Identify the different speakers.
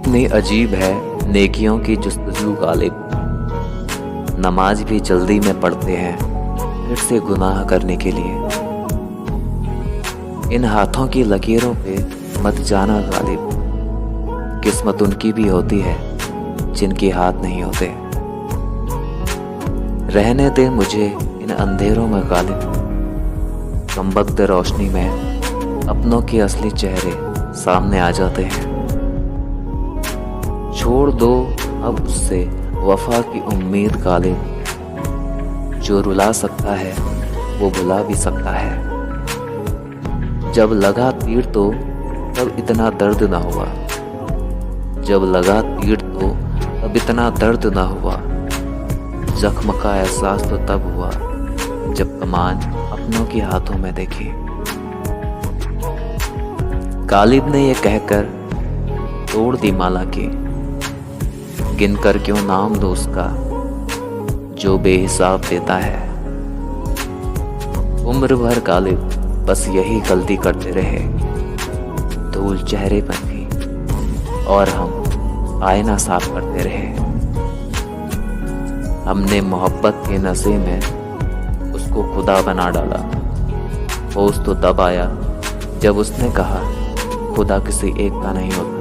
Speaker 1: कितनी अजीब है नेकियों की जुस्तजू गालिब। नमाज भी जल्दी में पढ़ते हैं फिर से गुनाह करने के लिए। इन हाथों की लकीरों पे मत जाना गालिब, किस्मत उनकी भी होती है जिनके हाथ नहीं होते। रहने दे मुझे इन अंधेरों में गालिब, कमबख्त रोशनी में अपनों के असली चेहरे सामने आ जाते हैं। छोड़ दो अब उससे वफा की उम्मीद गालिब, जो रुला सकता है वो बुला भी सकता है। जब लगा तीर तो तब इतना दर्द ना हुआ, जब लगा तीर तो तब इतना दर्द ना हुआ। जख्म का एहसास तो तब हुआ जब कमान अपनों के हाथों में देखी। गालिब ने ये कहकर तोड़ दी माला की, गिनकर क्यों नाम दो उसका जो बेहिसाब देता है। उम्र भर गालिब बस यही गलती करते रहे, धूल चेहरे पर थी और हम आईना साफ करते रहे। हमने मोहब्बत के नशे में उसको खुदा बना डाला। होश तो तब आया जब उसने कहा खुदा किसी एक का नहीं होता।